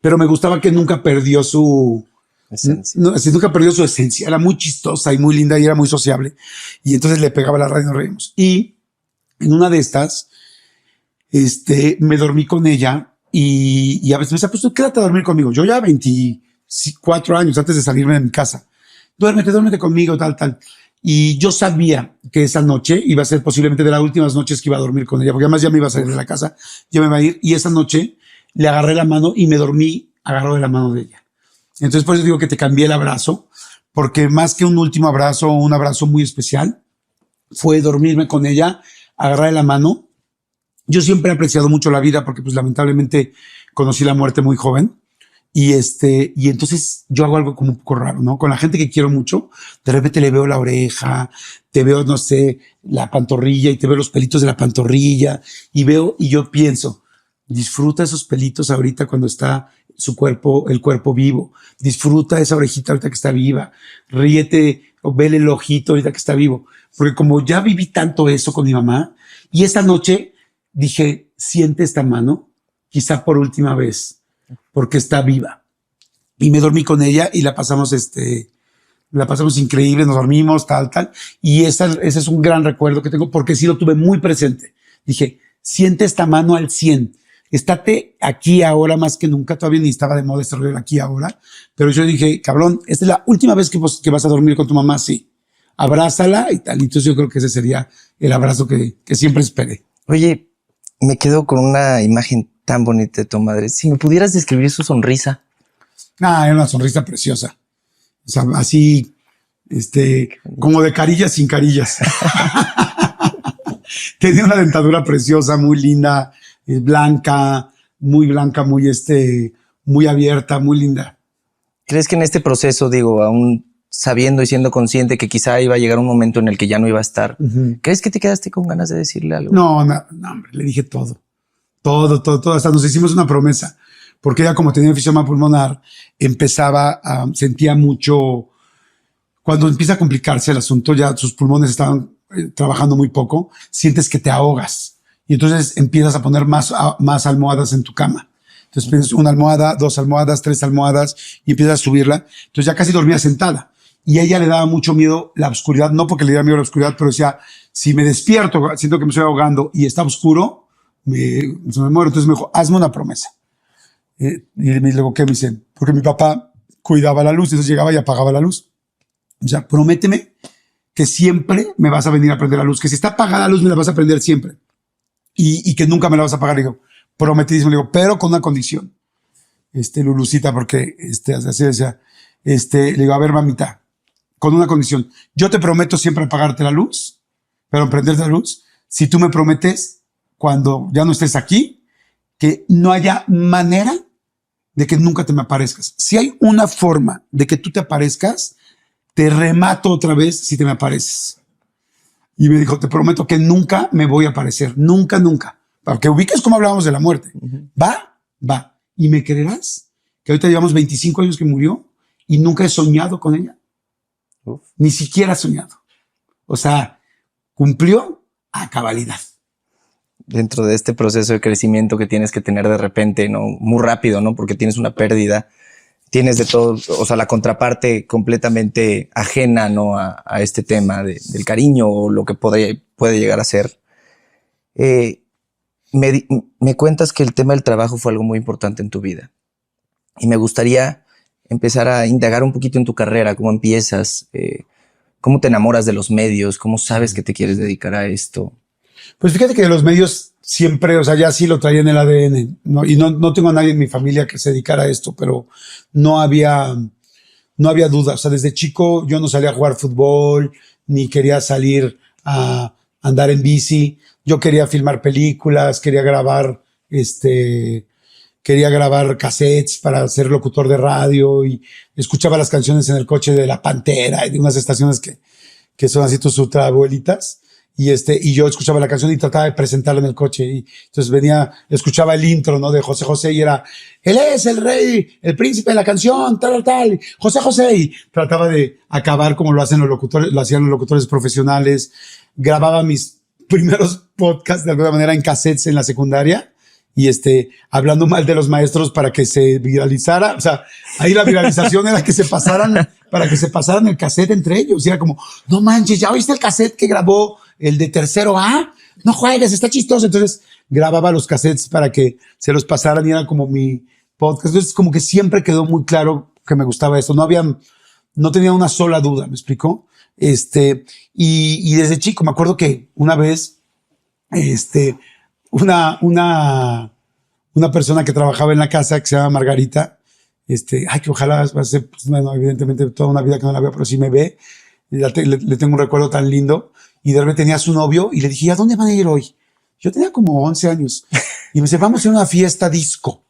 Pero me gustaba que nunca perdió su esencia. No, nunca perdió su esencia. Era muy chistosa y muy linda y era muy sociable. Y entonces le pegaba a la rana y nos reíamos. Y en una de estas, me dormí con ella y a veces me decía, pues tú quédate a dormir conmigo. Yo ya 24 años antes de salirme de mi casa. Duérmete conmigo, tal. Y yo sabía que esa noche iba a ser posiblemente de las últimas noches que iba a dormir con ella, porque además ya me iba a salir de la casa, ya me iba a ir. Y esa noche le agarré la mano y me dormí agarrado de la mano de ella. Entonces por eso digo que te cambié el abrazo, porque más que un último abrazo, un abrazo muy especial, fue dormirme con ella, agarrarle la mano. Yo siempre he apreciado mucho la vida porque pues lamentablemente conocí la muerte muy joven. Y entonces yo hago algo como un poco raro, ¿no? Con la gente que quiero mucho, de repente le veo la oreja, te veo, no sé, la pantorrilla y te veo los pelitos de la pantorrilla y yo pienso, disfruta esos pelitos ahorita cuando está el cuerpo vivo, disfruta esa orejita ahorita que está viva, ríete o vele el ojito ahorita que está vivo. Porque como ya viví tanto eso con mi mamá y esta noche dije, siente esta mano, quizá por última vez, porque está viva. Y me dormí con ella y la pasamos increíble, nos dormimos, tal. Y ese es un gran recuerdo que tengo porque sí lo tuve muy presente. Dije, siente esta mano al 100. estate aquí ahora más que nunca. Todavía ni estaba de moda este rollo aquí ahora. Pero yo dije, cabrón, esta es la última vez que vas a dormir con tu mamá, sí. Abrázala y tal. Entonces yo creo que ese sería el abrazo que siempre esperé. Oye, me quedo con una imagen tan bonita de tu madre. Si me pudieras describir su sonrisa. Era una sonrisa preciosa. O sea, así, como de carillas sin carillas. Tenía una dentadura preciosa, muy linda, blanca, muy muy abierta, muy linda. ¿Crees que en este proceso, digo, aún sabiendo y siendo consciente que quizá iba a llegar un momento en el que ya no iba a estar, ¿crees que te quedaste con ganas de decirle algo? No, hombre, le dije todo. Todo. Hasta nos hicimos una promesa. Porque ella, como tenía enfisema pulmonar, sentía mucho. Cuando empieza a complicarse el asunto, ya sus pulmones estaban trabajando muy poco, sientes que te ahogas. Y entonces empiezas a poner más almohadas en tu cama. Entonces piensas 1 almohada, 2 almohadas, 3 almohadas y empiezas a subirla. Entonces ya casi dormía sentada. Y a ella le daba mucho miedo la oscuridad, no porque le diera miedo la oscuridad, pero decía, si me despierto, siento que me estoy ahogando y está oscuro, se me muero. Entonces me dijo, hazme una promesa. Y me dijo, ¿qué? Me dice, porque mi papá cuidaba la luz, entonces llegaba y apagaba la luz. O sea, prométeme que siempre me vas a venir a prender la luz, que si está apagada la luz me la vas a prender siempre y que nunca me la vas a apagar. Le digo, prometidísimo. Le digo, pero con una condición, Lulucita, porque así decía, le digo, a ver, mamita, con una condición, yo te prometo siempre apagarte la luz, pero prenderte la luz, si tú me prometes, cuando ya no estés aquí, que no haya manera de que nunca te me aparezcas. Si hay una forma de que tú te aparezcas, te remato otra vez si te me apareces. Y me dijo, te prometo que nunca me voy a aparecer. Nunca. Para que ubiques cómo hablábamos de la muerte. Va. ¿Y me creerás que ahorita llevamos 25 años que murió y nunca he soñado con ella? Uf. Ni siquiera he soñado. O sea, cumplió a cabalidad. Dentro de este proceso de crecimiento que tienes que tener de repente, ¿no? Muy rápido, ¿no? Porque tienes una pérdida, tienes de todo, o sea, la contraparte completamente ajena, ¿no? A este tema del cariño o lo que puede llegar a ser. Me cuentas que el tema del trabajo fue algo muy importante en tu vida y me gustaría empezar a indagar un poquito en tu carrera, cómo empiezas, cómo te enamoras de los medios, cómo sabes que te quieres dedicar a esto. Pues fíjate que de los medios siempre, o sea, ya sí lo traía en el ADN, ¿no? Y no tengo a nadie en mi familia que se dedicara a esto, pero no había duda. O sea, desde chico yo no salía a jugar fútbol, ni quería salir a andar en bici. Yo quería filmar películas, quería grabar cassettes para ser locutor de radio y escuchaba las canciones en el coche de La Pantera y de unas estaciones que son así tus ultra abuelitas. Y yo escuchaba la canción y trataba de presentarla en el coche. Y entonces escuchaba el intro, ¿no? De José José y era, él es el rey, el príncipe de la canción, tal, José José. Y trataba de acabar como lo hacían los locutores profesionales. Grababa mis primeros podcasts de alguna manera en cassettes en la secundaria y hablando mal de los maestros para que se viralizara. O sea, ahí la viralización era que se pasaran, para que se pasaran el cassette entre ellos. Y era como, no manches, ¿ya oíste el cassette que grabó el de tercero A? No juegues, está chistoso. Entonces grababa los cassettes para que se los pasaran y era como mi podcast. Entonces como que siempre quedó muy claro que me gustaba esto. No tenía una sola duda, ¿me explicó? Y desde chico me acuerdo que una vez, una persona que trabajaba en la casa que se llama Margarita, que ojalá va a ser, pues, bueno, evidentemente toda una vida que no la veo, pero sí me ve, le tengo un recuerdo tan lindo, y de repente tenía a su novio, y le dije, ¿a dónde van a ir hoy? Yo tenía como 11 años, y me dice, vamos a hacer una fiesta disco.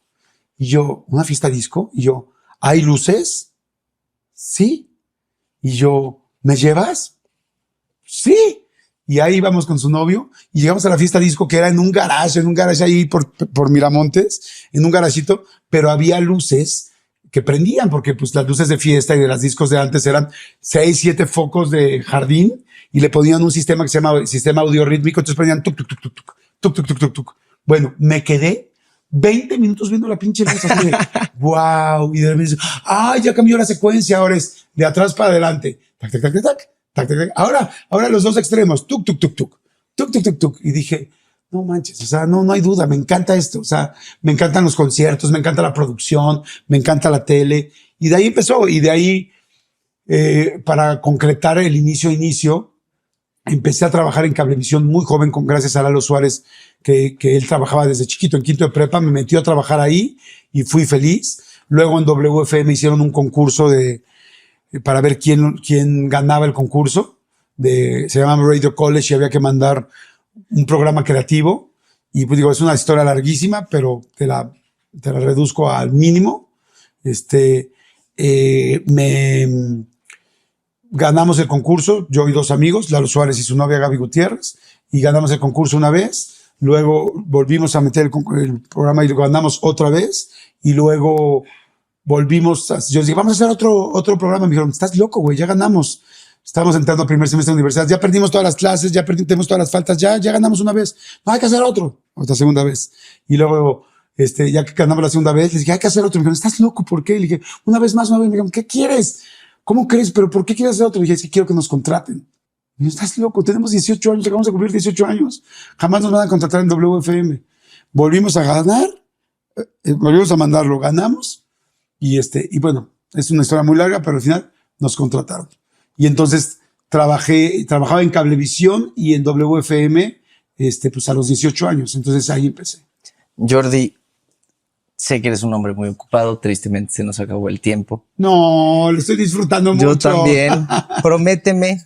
Y yo, ¿una fiesta disco? Y yo, ¿hay luces? Sí. Y yo, ¿me llevas? Sí. Y ahí íbamos con su novio y llegamos a la fiesta disco que era en un garage ahí por Miramontes, en un garajito, pero había luces que prendían porque pues las luces de fiesta y de las discos de antes eran 6, 7 focos de jardín y le ponían un sistema que se llama sistema audio rítmico, entonces prendían tuc, tuc, tuc, tuc, tuc, tuc, tuc, tuc, tuc, tuc. Bueno, me quedé 20 minutos viendo la pinche luz así de wow, y de repente ya cambió la secuencia, ahora es de atrás para adelante, tac, tac, tac, tac, tac. Tac, tac, tac. Ahora los dos extremos, tuc, tuc, tuc, tuc, tuc, tuc, tuc, tuc. Y dije, no manches, o sea, no hay duda, me encanta esto, o sea, me encantan los conciertos, me encanta la producción, me encanta la tele, y de ahí empezó, y de ahí, para concretar el inicio, empecé a trabajar en Cablevisión muy joven, gracias a Lalo Suárez, que él trabajaba desde chiquito, en quinto de prepa, me metió a trabajar ahí, y fui feliz. Luego en WFM hicieron un concurso para ver quién ganaba el concurso, se llamaba Radio College, y había que mandar un programa creativo, y pues digo, es una historia larguísima, pero te la reduzco al mínimo. Ganamos el concurso, yo y 2 amigos, Lalo Suárez y su novia Gaby Gutiérrez, y ganamos el concurso una vez, luego volvimos a meter el programa y lo ganamos otra vez, y luego volvimos, yo dije, vamos a hacer otro programa, me dijeron, estás loco, güey, ya ganamos. Estamos entrando al primer semestre de universidad, ya perdimos todas las clases, tenemos todas las faltas, ya ganamos una vez, no, hay que hacer otra segunda vez. Y luego, ya que ganamos la segunda vez, les dije, hay que hacer otro. Me dijeron, ¿estás loco? ¿Por qué? Le dije, una vez más. Me dijeron, ¿qué quieres? ¿Cómo crees? ¿Pero por qué quieres hacer otro? Le dije, es que quiero que nos contraten. Me dijeron, ¿estás loco? Tenemos 18 años, acabamos de cumplir 18 años. Jamás nos van a contratar en WFM. Volvimos a ganar, volvimos a mandarlo, ganamos. Y bueno, es una historia muy larga, pero al final nos contrataron. Y entonces trabajaba en Cablevisión y en WFM, pues a los 18 años. Entonces ahí empecé. Jordi, sé que eres un hombre muy ocupado. Tristemente se nos acabó el tiempo. No, lo estoy disfrutando mucho. Yo también. Prométeme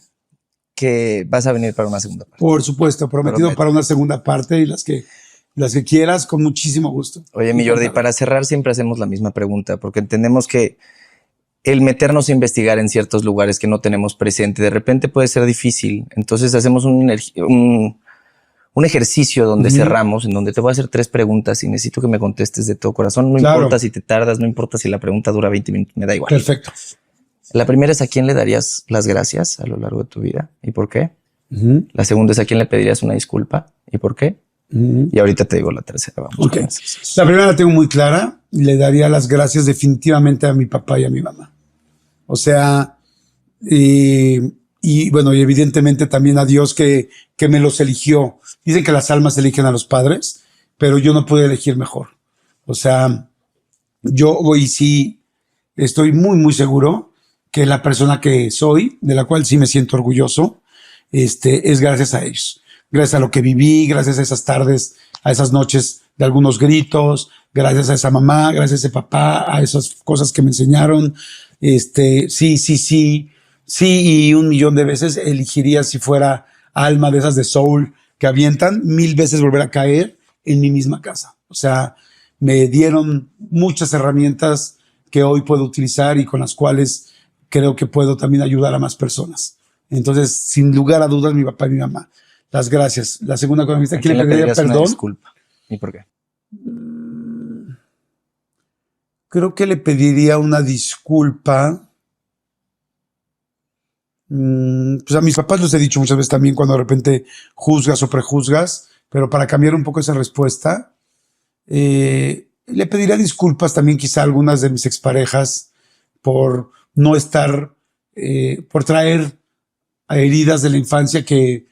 que vas a venir para una segunda parte. Por supuesto, prometido para una segunda parte, y las que quieras, con muchísimo gusto. Oye, mi Jordi, para cerrar siempre hacemos la misma pregunta, porque entendemos que el meternos a investigar en ciertos lugares que no tenemos presente de repente puede ser difícil. Entonces hacemos un ejercicio donde cerramos, en donde te voy a hacer 3 preguntas y necesito que me contestes de todo corazón. No importa si te tardas, no importa si la pregunta dura 20 minutos, me da igual. Perfecto. La primera es, ¿a quién le darías las gracias a lo largo de tu vida y por qué? La segunda es, ¿a quién le pedirías una disculpa y por qué? Y ahorita te digo la tercera. Vamos con eso. La primera la tengo muy clara. Le daría las gracias definitivamente a mi papá y a mi mamá. O sea, y bueno, y evidentemente también a Dios que me los eligió. Dicen que las almas eligen a los padres, pero yo no pude elegir mejor. O sea, yo hoy sí estoy muy, muy seguro que la persona que soy, de la cual sí me siento orgulloso, es gracias a ellos. Gracias a lo que viví, gracias a esas tardes, a esas noches de algunos gritos, gracias a esa mamá, gracias a ese papá, a esas cosas que me enseñaron. Sí, y 1,000,000 de veces elegiría, si fuera alma de esas de soul que avientan, 1000 veces volver a caer en mi misma casa. O sea, me dieron muchas herramientas que hoy puedo utilizar y con las cuales creo que puedo también ayudar a más personas. Entonces, sin lugar a dudas, mi papá y mi mamá. Las gracias. La segunda cosa, ¿a quién le pediría perdón? Una disculpa. ¿Y por qué? Creo que le pediría una disculpa. Pues a mis papás los he dicho muchas veces también, cuando de repente juzgas o prejuzgas, pero para cambiar un poco esa respuesta, le pediría disculpas también quizá a algunas de mis exparejas por no estar, por traer a heridas de la infancia que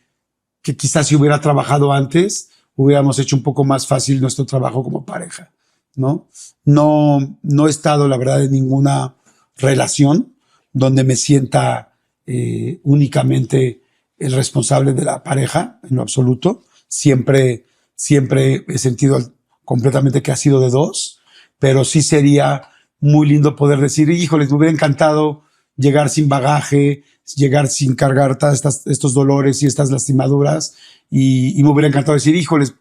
quizás si hubiera trabajado antes, hubiéramos hecho un poco más fácil nuestro trabajo como pareja, ¿no? No he estado, la verdad, en ninguna relación donde me sienta únicamente el responsable de la pareja, en lo absoluto. Siempre he sentido completamente que ha sido de 2, pero sí sería muy lindo poder decir, híjoles, me hubiera encantado llegar sin bagaje, llegar sin cargar estos dolores y estas lastimaduras, y me hubiera encantado decir, híjoles,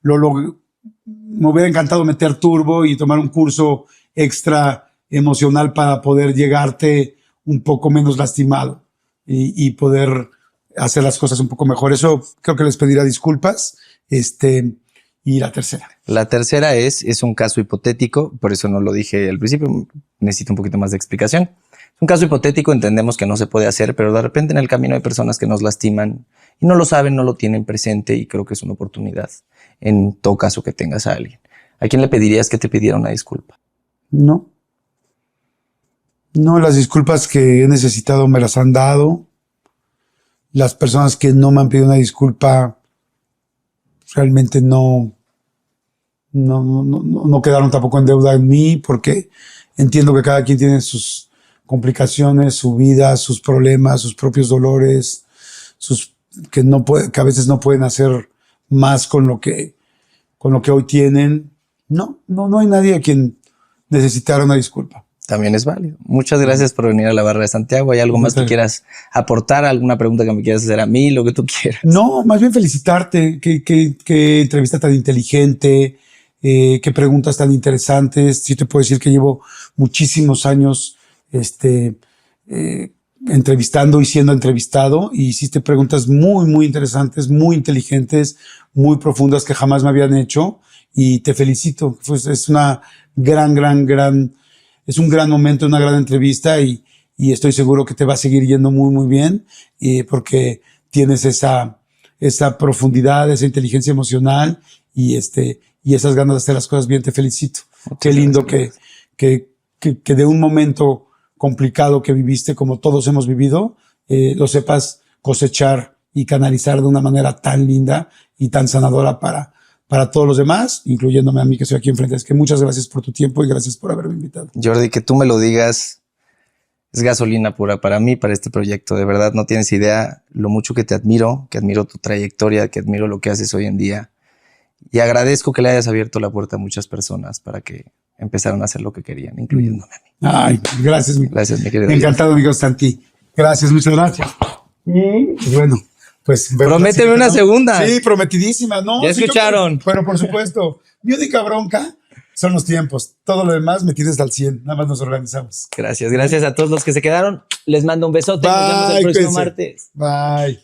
me hubiera encantado meter turbo y tomar un curso extra emocional para poder llegarte un poco menos lastimado y poder hacer las cosas un poco mejor. Eso creo que les pedirá disculpas. Y la tercera. La tercera es un caso hipotético, por eso no lo dije al principio, necesito un poquito más de explicación. Es un caso hipotético, entendemos que no se puede hacer, pero de repente en el camino hay personas que nos lastiman y no lo saben, no lo tienen presente, y creo que es una oportunidad en todo caso que tengas a alguien. ¿A quién le pedirías que te pidiera una disculpa? No, las disculpas que he necesitado me las han dado. Las personas que no me han pedido una disculpa realmente no quedaron tampoco en deuda en mí, porque entiendo que cada quien tiene sus complicaciones, su vida, sus problemas, sus propios dolores, que a veces no pueden hacer más con lo que hoy tienen. No hay nadie a quien necesitar una disculpa. También es válido. Muchas gracias por venir a la Barra de Santiago. ¿Hay algo más que quieras aportar? ¿Alguna pregunta que me quieras hacer a mí? Lo que tú quieras. No, más bien felicitarte. Qué entrevista tan inteligente, qué preguntas tan interesantes. Sí te puedo decir que llevo muchísimos años entrevistando y siendo entrevistado, y hiciste preguntas muy, muy interesantes, muy inteligentes, muy profundas que jamás me habían hecho, y te felicito. Pues es una es un gran momento, una gran entrevista, y estoy seguro que te va a seguir yendo muy, muy bien, porque tienes esa profundidad, esa inteligencia emocional y esas ganas de hacer las cosas bien. Te felicito. Qué lindo que de un momento complicado que viviste, como todos hemos vivido, lo sepas cosechar y canalizar de una manera tan linda y tan sanadora para todos los demás, incluyéndome a mí que estoy aquí enfrente. Es que muchas gracias por tu tiempo y gracias por haberme invitado. Jordi, que tú me lo digas es gasolina pura para mí, para este proyecto. De verdad, no tienes idea lo mucho que admiro tu trayectoria, que admiro lo que haces hoy en día. Y agradezco que le hayas abierto la puerta a muchas personas para que empezaran a hacer lo que querían, incluyéndome a mí. Ay, gracias. Gracias, mi querido. Encantado, amigo Santi. Gracias, muchas gracias. Y bueno, pues... Prométeme una segunda. Sí, prometidísima, ¿no? Ya escucharon. Pero por supuesto, mi única bronca son los tiempos. Todo lo demás me tienes al 100. Nada más nos organizamos. Gracias a todos los que se quedaron. Les mando un besote. Nos vemos el próximo martes. Bye.